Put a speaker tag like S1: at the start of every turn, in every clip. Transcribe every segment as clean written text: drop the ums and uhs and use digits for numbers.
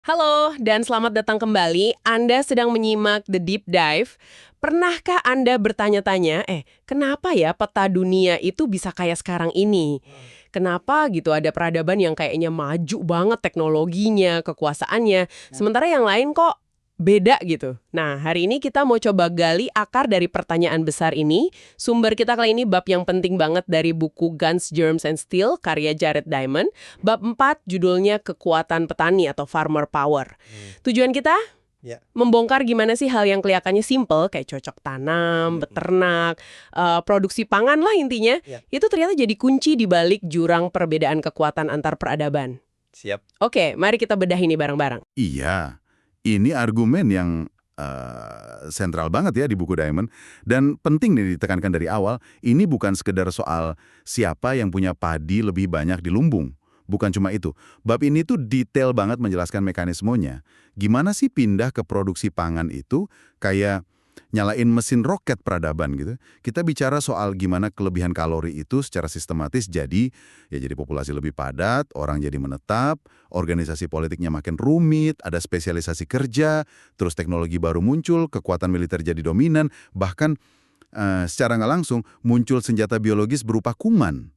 S1: Halo, dan selamat datang kembali. Anda sedang menyimak The Deep Dive. Pernahkah Anda bertanya-tanya, kenapa ya peta dunia itu bisa kayak sekarang ini? Kenapa gitu ada peradaban yang kayaknya maju banget teknologinya, kekuasaannya, sementara yang lain kok beda gitu. Nah, hari ini kita mau coba gali akar dari pertanyaan besar ini. Sumber kita kali ini bab yang penting banget dari buku Guns, Germs, and Steel, karya Jared Diamond. Bab 4 judulnya Kekuatan Petani atau Farmer Power. Tujuan kita?
S2: Ya.
S1: Membongkar gimana sih hal yang kelihatannya simple, kayak cocok tanam, beternak, produksi pangan lah intinya.
S2: Ya.
S1: Itu ternyata jadi kunci di balik jurang perbedaan kekuatan antar peradaban.
S2: Siap.
S1: Oke, mari kita bedah ini bareng-barang.
S3: Iya, ini argumen yang sentral banget ya di buku Diamond. Dan penting nih ditekankan dari awal, ini bukan sekedar soal siapa yang punya padi lebih banyak di lumbung. Bukan cuma itu. Bab ini tuh detail banget menjelaskan mekanismenya. Gimana sih pindah ke produksi pangan itu kayak nyalain mesin roket peradaban gitu. Kita bicara soal gimana kelebihan kalori itu secara sistematis jadi populasi lebih padat, orang jadi menetap, organisasi politiknya makin rumit, ada spesialisasi kerja, terus teknologi baru muncul, kekuatan militer jadi dominan, bahkan secara nggak langsung muncul senjata biologis berupa kuman.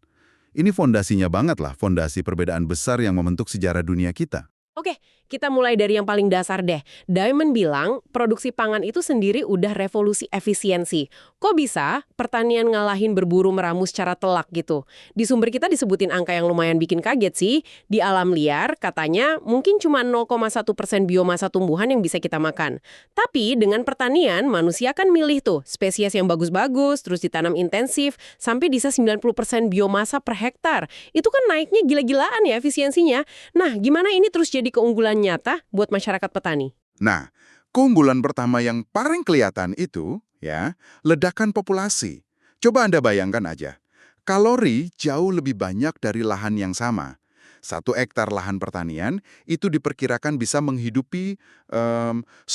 S3: Ini fondasinya banget lah, fondasi perbedaan besar yang membentuk sejarah dunia kita.
S1: Oke, kita mulai dari yang paling dasar deh. Diamond bilang, produksi pangan itu sendiri udah revolusi efisiensi. Kok bisa pertanian ngalahin berburu meramu secara telak gitu? Di sumber kita disebutin angka yang lumayan bikin kaget sih. Di alam liar, katanya mungkin cuma 0,1% biomasa tumbuhan yang bisa kita makan. Tapi dengan pertanian, manusia kan milih tuh spesies yang bagus-bagus, terus ditanam intensif, sampai bisa 90% biomasa per hektar. Itu kan naiknya gila-gilaan ya efisiensinya. Nah, gimana ini terus jadi keunggulan nyata buat masyarakat petani?
S4: Nah, keunggulan pertama yang paling kelihatan itu, ledakan populasi. Coba Anda bayangkan aja, kalori jauh lebih banyak dari lahan yang sama. 1 hektar lahan pertanian itu diperkirakan bisa menghidupi 10-100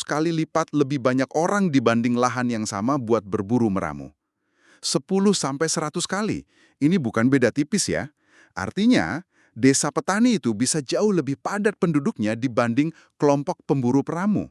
S4: kali lipat lebih banyak orang dibanding lahan yang sama buat berburu meramu. 10-100 kali. Ini bukan beda tipis ya. Artinya, desa petani itu bisa jauh lebih padat penduduknya dibanding kelompok pemburu peramu.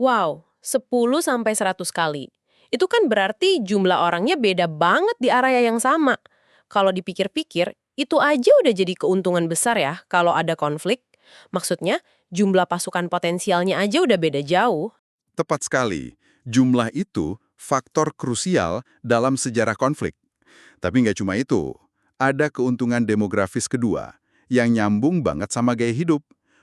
S1: Wow, 10-100 kali. Itu kan berarti jumlah orangnya beda banget di area yang sama. Kalau dipikir-pikir, itu aja udah jadi keuntungan besar ya kalau ada konflik. Maksudnya, jumlah pasukan potensialnya aja udah beda jauh.
S4: Tepat sekali, jumlah itu faktor krusial dalam sejarah konflik. Tapi nggak cuma itu, ada keuntungan demografis kedua yang nyambung banget sama gaya hidup.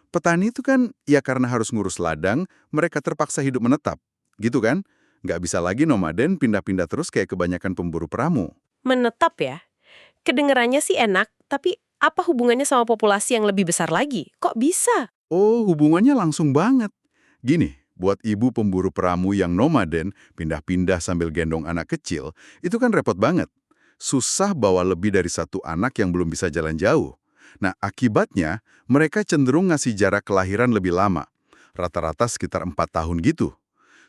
S4: Petani itu kan ya karena harus ngurus ladang, mereka terpaksa hidup menetap. Gitu kan? Nggak bisa lagi nomaden pindah-pindah terus kayak kebanyakan pemburu peramu.
S1: Menetap ya? Kedengerannya sih enak, tapi apa hubungannya sama populasi yang lebih besar lagi? Kok bisa?
S4: Oh, hubungannya langsung banget. Gini, buat ibu pemburu peramu yang nomaden, pindah-pindah sambil gendong anak kecil, itu kan repot banget. Susah bawa lebih dari 1 anak yang belum bisa jalan jauh. Nah, akibatnya mereka cenderung ngasih jarak kelahiran lebih lama, rata-rata sekitar 4 tahun gitu.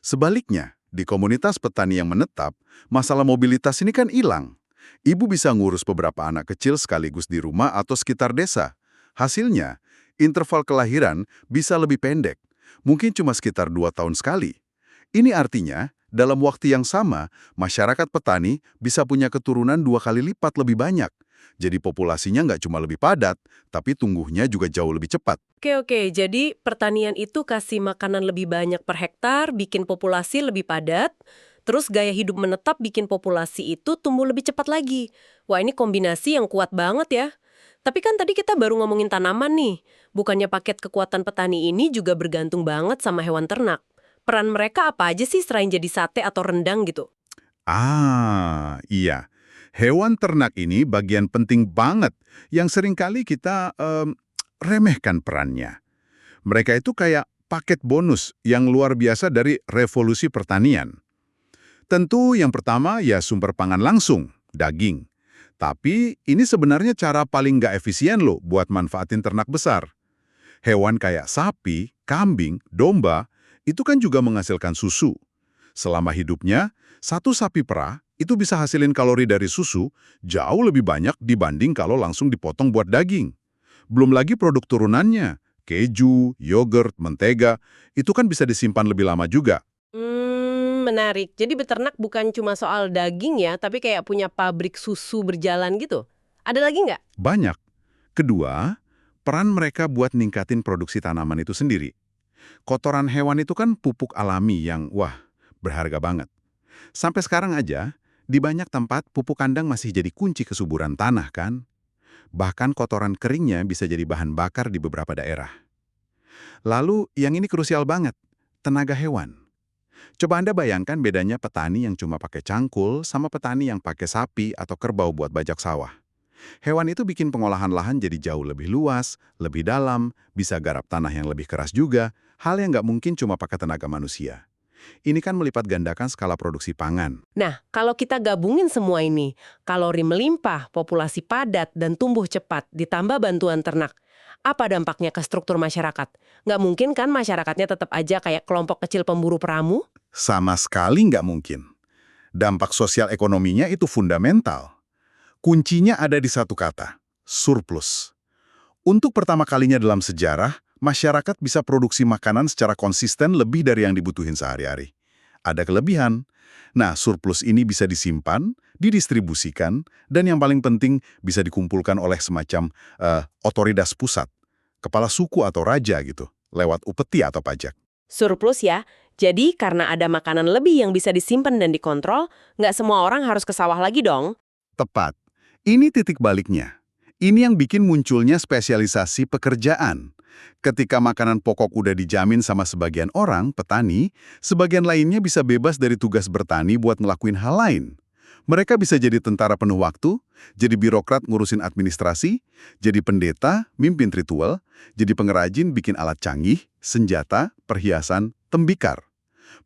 S4: Sebaliknya, di komunitas petani yang menetap, masalah mobilitas ini kan hilang. Ibu bisa ngurus beberapa anak kecil sekaligus di rumah atau sekitar desa. Hasilnya, interval kelahiran bisa lebih pendek, mungkin cuma sekitar 2 tahun sekali. Ini artinya, dalam waktu yang sama, masyarakat petani bisa punya keturunan 2 kali lipat lebih banyak. Jadi populasinya nggak cuma lebih padat, tapi tumbuhnya juga jauh lebih cepat.
S1: Oke, jadi pertanian itu kasih makanan lebih banyak per hektar, bikin populasi lebih padat, terus gaya hidup menetap bikin populasi itu tumbuh lebih cepat lagi. Wah, ini kombinasi yang kuat banget ya. Tapi kan tadi kita baru ngomongin tanaman nih. Bukannya paket kekuatan petani ini juga bergantung banget sama hewan ternak. Peran mereka apa aja sih selain jadi sate atau rendang gitu?
S4: Iya. Hewan ternak ini bagian penting banget yang seringkali kita remehkan perannya. Mereka itu kayak paket bonus yang luar biasa dari revolusi pertanian. Tentu yang pertama ya sumber pangan langsung, daging. Tapi ini sebenarnya cara paling nggak efisien loh buat manfaatin ternak besar. Hewan kayak sapi, kambing, domba, itu kan juga menghasilkan susu. Selama hidupnya, 1 sapi perah itu bisa hasilin kalori dari susu jauh lebih banyak dibanding kalau langsung dipotong buat daging. Belum lagi produk turunannya, keju, yogurt, mentega, itu kan bisa disimpan lebih lama juga.
S1: Menarik. Jadi beternak bukan cuma soal daging ya, tapi kayak punya pabrik susu berjalan gitu. Ada lagi nggak?
S4: Banyak. Kedua, peran mereka buat ningkatin produksi tanaman itu sendiri. Kotoran hewan itu kan pupuk alami yang, wah, berharga banget. Sampai sekarang aja, di banyak tempat pupuk kandang masih jadi kunci kesuburan tanah kan? Bahkan kotoran keringnya bisa jadi bahan bakar di beberapa daerah. Lalu, yang ini krusial banget, tenaga hewan. Coba Anda bayangkan bedanya petani yang cuma pakai cangkul sama petani yang pakai sapi atau kerbau buat bajak sawah. Hewan itu bikin pengolahan lahan jadi jauh lebih luas, lebih dalam, bisa garap tanah yang lebih keras juga, hal yang nggak mungkin cuma pakai tenaga manusia. Ini kan melipat gandakan skala produksi pangan.
S1: Nah, kalau kita gabungin semua ini, kalori melimpah, populasi padat, dan tumbuh cepat, ditambah bantuan ternak, apa dampaknya ke struktur masyarakat? Nggak mungkin kan masyarakatnya tetap aja kayak kelompok kecil pemburu peramu?
S4: Sama sekali nggak mungkin. Dampak sosial ekonominya itu fundamental. Kuncinya ada di satu kata, surplus. Untuk pertama kalinya dalam sejarah, masyarakat bisa produksi makanan secara konsisten lebih dari yang dibutuhin sehari-hari. Ada kelebihan. Nah, surplus ini bisa disimpan, didistribusikan, dan yang paling penting bisa dikumpulkan oleh semacam otoritas pusat, kepala suku atau raja gitu, lewat upeti atau pajak.
S1: Surplus ya. Jadi karena ada makanan lebih yang bisa disimpan dan dikontrol, nggak semua orang harus ke sawah lagi dong.
S4: Tepat. Ini titik baliknya. Ini yang bikin munculnya spesialisasi pekerjaan. Ketika makanan pokok udah dijamin sama sebagian orang, petani, sebagian lainnya bisa bebas dari tugas bertani buat ngelakuin hal lain. Mereka bisa jadi tentara penuh waktu, jadi birokrat ngurusin administrasi, jadi pendeta, mimpin ritual, jadi pengrajin bikin alat canggih, senjata, perhiasan, tembikar.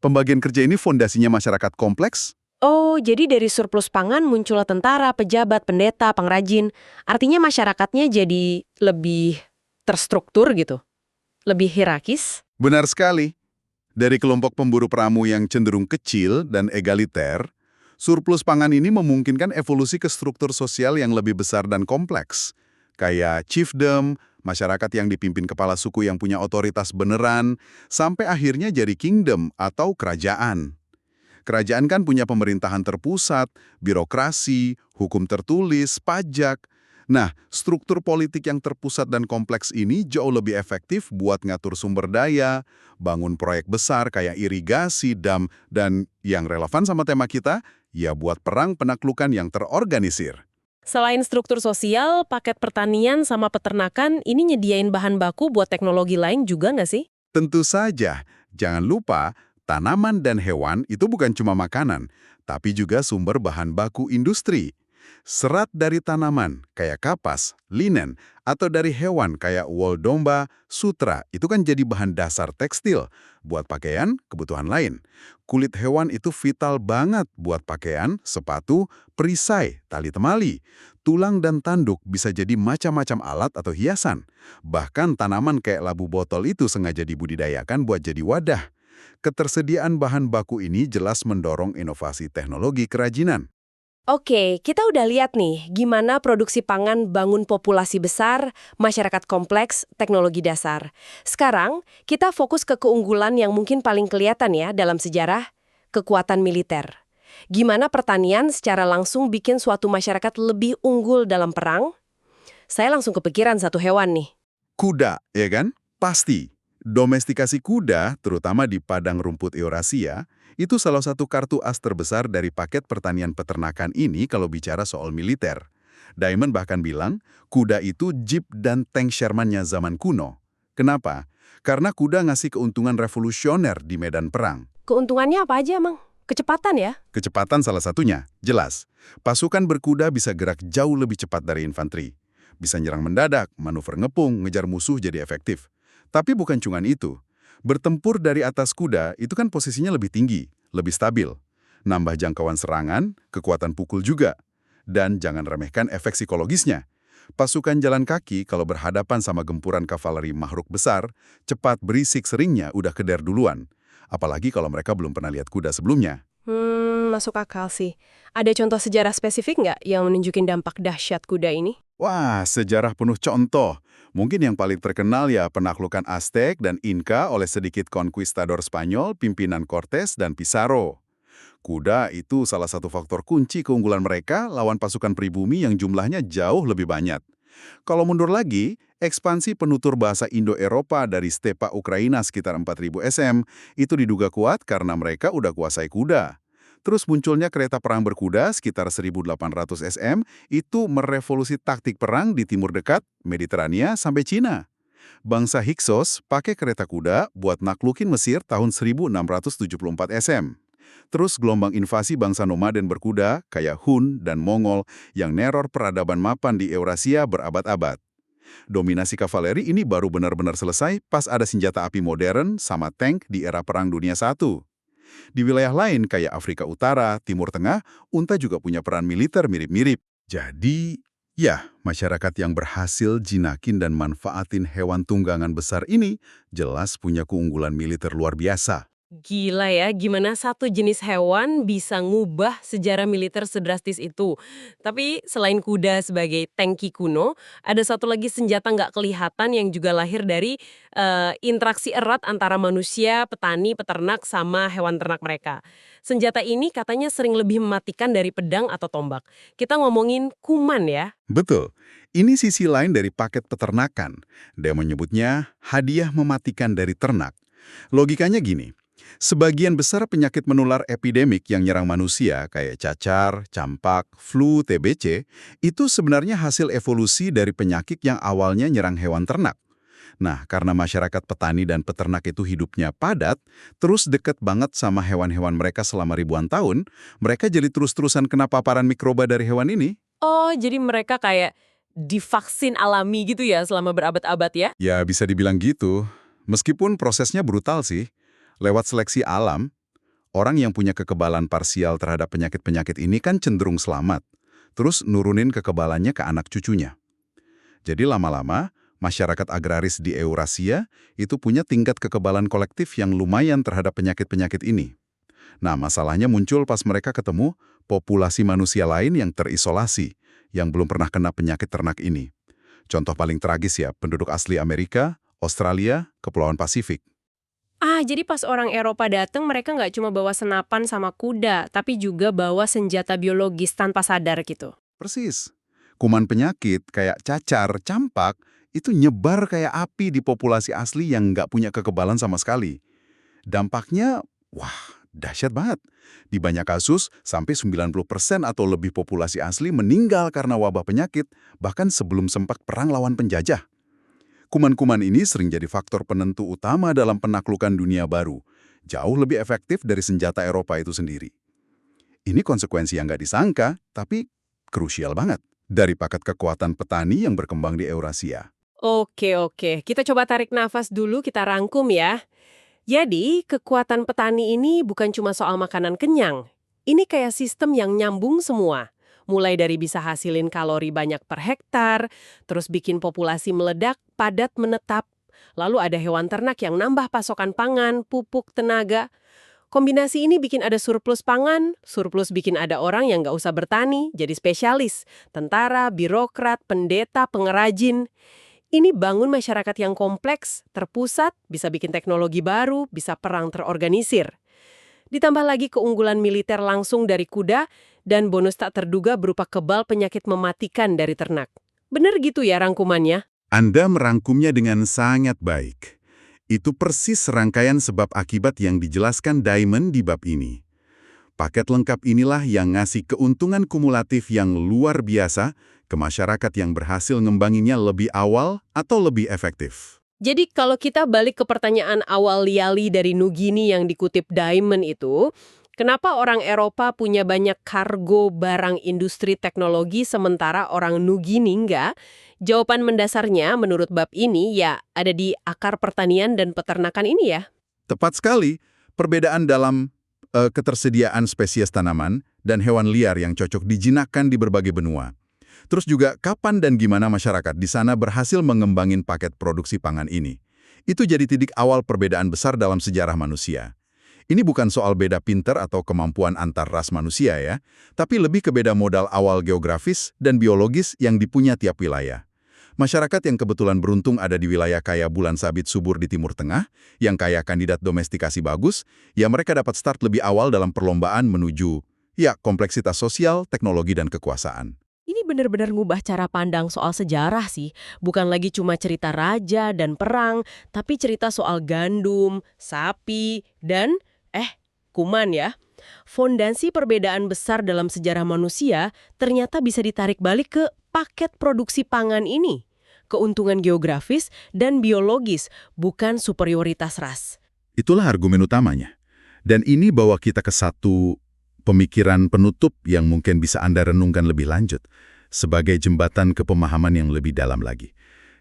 S4: Pembagian kerja ini fondasinya masyarakat kompleks.
S1: Oh, jadi dari surplus pangan muncul tentara, pejabat, pendeta, pengrajin. Artinya masyarakatnya jadi lebih terstruktur gitu? Lebih hierarkis?
S4: Benar sekali. Dari kelompok pemburu peramu yang cenderung kecil dan egaliter, surplus pangan ini memungkinkan evolusi ke struktur sosial yang lebih besar dan kompleks. Kayak chiefdom, masyarakat yang dipimpin kepala suku yang punya otoritas beneran, sampai akhirnya jadi kingdom atau kerajaan. Kerajaan kan punya pemerintahan terpusat, birokrasi, hukum tertulis, pajak. Nah, struktur politik yang terpusat dan kompleks ini jauh lebih efektif buat ngatur sumber daya, bangun proyek besar kayak irigasi, dam, dan yang relevan sama tema kita, ya buat perang penaklukan yang terorganisir.
S1: Selain struktur sosial, paket pertanian sama peternakan ini nyediain bahan baku buat teknologi lain juga nggak sih?
S4: Tentu saja, jangan lupa, tanaman dan hewan itu bukan cuma makanan, tapi juga sumber bahan baku industri. Serat dari tanaman, kayak kapas, linen, atau dari hewan kayak wol domba, sutra, itu kan jadi bahan dasar tekstil. Buat pakaian, kebutuhan lain. Kulit hewan itu vital banget buat pakaian, sepatu, perisai, tali temali. Tulang dan tanduk bisa jadi macam-macam alat atau hiasan. Bahkan tanaman kayak labu botol itu sengaja dibudidayakan buat jadi wadah. Ketersediaan bahan baku ini jelas mendorong inovasi teknologi kerajinan.
S1: Oke, kita udah lihat nih gimana produksi pangan bangun populasi besar, masyarakat kompleks, teknologi dasar. Sekarang, kita fokus ke keunggulan yang mungkin paling kelihatan ya dalam sejarah, kekuatan militer. Gimana pertanian secara langsung bikin suatu masyarakat lebih unggul dalam perang? Saya langsung kepikiran satu hewan nih.
S4: Kuda, ya kan? Pasti. Domestikasi kuda, terutama di padang rumput Eurasia, itu salah satu kartu as terbesar dari paket pertanian peternakan ini kalau bicara soal militer. Diamond bahkan bilang, kuda itu jeep dan tank Sherman-nya zaman kuno. Kenapa? Karena kuda ngasih keuntungan revolusioner di medan perang.
S1: Keuntungannya apa aja, Mang? Kecepatan ya?
S4: Kecepatan salah satunya, jelas. Pasukan berkuda bisa gerak jauh lebih cepat dari infanteri. Bisa nyerang mendadak, manuver ngepung, ngejar musuh jadi efektif. Tapi bukan cuma itu. Bertempur dari atas kuda itu kan posisinya lebih tinggi, lebih stabil. Nambah jangkauan serangan, kekuatan pukul juga. Dan jangan remehkan efek psikologisnya. Pasukan jalan kaki kalau berhadapan sama gempuran kavaleri makhluk besar, cepat berisik seringnya udah keder duluan. Apalagi kalau mereka belum pernah lihat kuda sebelumnya.
S1: Masuk akal sih. Ada contoh sejarah spesifik nggak yang menunjukin dampak dahsyat kuda ini?
S4: Wah, sejarah penuh contoh. Mungkin yang paling terkenal ya penaklukan Aztec dan Inca oleh sedikit konkuistador Spanyol, pimpinan Cortés dan Pizarro. Kuda itu salah satu faktor kunci keunggulan mereka lawan pasukan pribumi yang jumlahnya jauh lebih banyak. Kalau mundur lagi, ekspansi penutur bahasa Indo-Eropa dari stepa Ukraina sekitar 4000 SM itu diduga kuat karena mereka udah kuasai kuda. Terus munculnya kereta perang berkuda sekitar 1800 SM itu merevolusi taktik perang di Timur Dekat, Mediterania, sampai Cina. Bangsa Hyksos pakai kereta kuda buat naklukin Mesir tahun 1674 SM. Terus gelombang invasi bangsa nomaden berkuda kayak Hun dan Mongol yang neror peradaban mapan di Eurasia berabad-abad. Dominasi kavaleri ini baru benar-benar selesai pas ada senjata api modern sama tank di era Perang Dunia I. Di wilayah lain kayak Afrika Utara, Timur Tengah, unta juga punya peran militer mirip-mirip. Jadi, ya, masyarakat yang berhasil jinakin dan manfaatin hewan tunggangan besar ini jelas punya keunggulan militer luar biasa.
S1: Gila ya, gimana satu jenis hewan bisa ngubah sejarah militer sedrastis itu. Tapi selain kuda sebagai tangki kuno, ada satu lagi senjata nggak kelihatan yang juga lahir dari interaksi erat antara manusia, petani, peternak, sama hewan ternak mereka. Senjata ini katanya sering lebih mematikan dari pedang atau tombak. Kita ngomongin kuman ya.
S4: Betul. Ini sisi lain dari paket peternakan. Dia menyebutnya hadiah mematikan dari ternak. Logikanya gini. Sebagian besar penyakit menular epidemik yang nyerang manusia, kayak cacar, campak, flu, TBC, itu sebenarnya hasil evolusi dari penyakit yang awalnya nyerang hewan ternak. Nah, karena masyarakat petani dan peternak itu hidupnya padat, terus deket banget sama hewan-hewan mereka selama ribuan tahun, mereka jadi terus-terusan kena paparan mikroba dari hewan ini.
S1: Oh, jadi mereka kayak divaksin alami gitu ya selama berabad-abad ya?
S4: Ya, bisa dibilang gitu. Meskipun prosesnya brutal sih. Lewat seleksi alam, orang yang punya kekebalan parsial terhadap penyakit-penyakit ini kan cenderung selamat, terus nurunin kekebalannya ke anak cucunya. Jadi lama-lama, masyarakat agraris di Eurasia itu punya tingkat kekebalan kolektif yang lumayan terhadap penyakit-penyakit ini. Nah, masalahnya muncul pas mereka ketemu populasi manusia lain yang terisolasi, yang belum pernah kena penyakit ternak ini. Contoh paling tragis ya, penduduk asli Amerika, Australia, Kepulauan Pasifik.
S1: Jadi pas orang Eropa datang mereka nggak cuma bawa senapan sama kuda, tapi juga bawa senjata biologis tanpa sadar gitu.
S4: Persis. Kuman penyakit kayak cacar, campak, itu nyebar kayak api di populasi asli yang nggak punya kekebalan sama sekali. Dampaknya, wah, dahsyat banget. Di banyak kasus, sampai 90% atau lebih populasi asli meninggal karena wabah penyakit, bahkan sebelum sempat perang lawan penjajah. Kuman-kuman ini sering jadi faktor penentu utama dalam penaklukan dunia baru, jauh lebih efektif dari senjata Eropa itu sendiri. Ini konsekuensi yang nggak disangka, tapi krusial banget dari paket kekuatan petani yang berkembang di Eurasia.
S1: Oke, kita coba tarik nafas dulu, kita rangkum ya. Jadi, kekuatan petani ini bukan cuma soal makanan kenyang. Ini kayak sistem yang nyambung semua. Mulai dari bisa hasilin kalori banyak per hektar, terus bikin populasi meledak, padat menetap. Lalu ada hewan ternak yang nambah pasokan pangan, pupuk, tenaga. Kombinasi ini bikin ada surplus pangan, surplus bikin ada orang yang nggak usah bertani, jadi spesialis. Tentara, birokrat, pendeta, pengrajin. Ini bangun masyarakat yang kompleks, terpusat, bisa bikin teknologi baru, bisa perang terorganisir. Ditambah lagi keunggulan militer langsung dari kuda, dan bonus tak terduga berupa kebal penyakit mematikan dari ternak. Bener gitu ya rangkumannya?
S4: Anda merangkumnya dengan sangat baik. Itu persis rangkaian sebab akibat yang dijelaskan Diamond di bab ini. Paket lengkap inilah yang ngasih keuntungan kumulatif yang luar biasa ke masyarakat yang berhasil ngembanginnya lebih awal atau lebih efektif.
S1: Jadi kalau kita balik ke pertanyaan awal Liali dari Nugini yang dikutip Diamond itu, kenapa orang Eropa punya banyak kargo barang industri teknologi sementara orang Nugini enggak? Jawaban mendasarnya menurut bab ini ya ada di akar pertanian dan peternakan ini ya.
S4: Tepat sekali, perbedaan dalam ketersediaan spesies tanaman dan hewan liar yang cocok dijinakkan di berbagai benua. Terus juga kapan dan gimana masyarakat di sana berhasil mengembangin paket produksi pangan ini. Itu jadi titik awal perbedaan besar dalam sejarah manusia. Ini bukan soal beda pinter atau kemampuan antar ras manusia ya, tapi lebih ke beda modal awal geografis dan biologis yang dipunya tiap wilayah. Masyarakat yang kebetulan beruntung ada di wilayah kaya bulan sabit subur di Timur Tengah, yang kaya kandidat domestikasi bagus, ya mereka dapat start lebih awal dalam perlombaan menuju, ya, kompleksitas sosial, teknologi, dan kekuasaan.
S1: Ini benar-benar ngubah cara pandang soal sejarah sih. Bukan lagi cuma cerita raja dan perang, tapi cerita soal gandum, sapi, dan, kuman ya. Fondasi perbedaan besar dalam sejarah manusia ternyata bisa ditarik balik ke paket produksi pangan ini. Keuntungan geografis dan biologis, bukan superioritas ras.
S4: Itulah argumen utamanya. Dan ini bawa kita ke satu pemikiran penutup yang mungkin bisa Anda renungkan lebih lanjut, sebagai jembatan ke pemahaman yang lebih dalam lagi.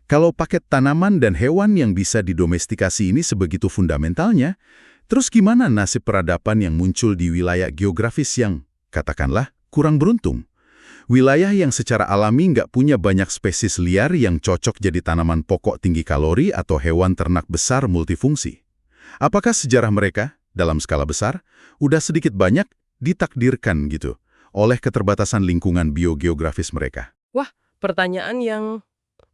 S4: Kalau paket tanaman dan hewan yang bisa didomestikasi ini sebegitu fundamentalnya, terus gimana nasib peradaban yang muncul di wilayah geografis yang, katakanlah, kurang beruntung? Wilayah yang secara alami nggak punya banyak spesies liar yang cocok jadi tanaman pokok tinggi kalori atau hewan ternak besar multifungsi. Apakah sejarah mereka, dalam skala besar, udah sedikit banyak ditakdirkan gitu oleh keterbatasan lingkungan biogeografis mereka?
S1: Wah, pertanyaan yang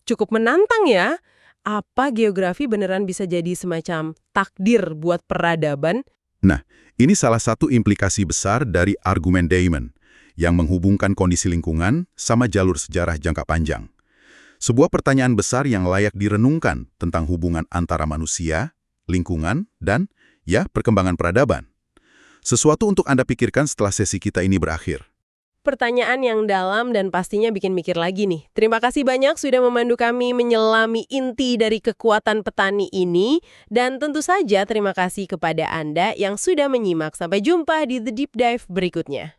S1: cukup menantang ya. Apa geografi beneran bisa jadi semacam takdir buat peradaban?
S4: Nah, ini salah satu implikasi besar dari argumen Damon yang menghubungkan kondisi lingkungan sama jalur sejarah jangka panjang. Sebuah pertanyaan besar yang layak direnungkan tentang hubungan antara manusia, lingkungan, dan, ya, perkembangan peradaban. Sesuatu untuk Anda pikirkan setelah sesi kita ini berakhir.
S1: Pertanyaan yang dalam dan pastinya bikin mikir lagi nih. Terima kasih banyak sudah memandu kami menyelami inti dari kekuatan petani ini. Dan tentu saja terima kasih kepada Anda yang sudah menyimak. Sampai jumpa di The Deep Dive berikutnya.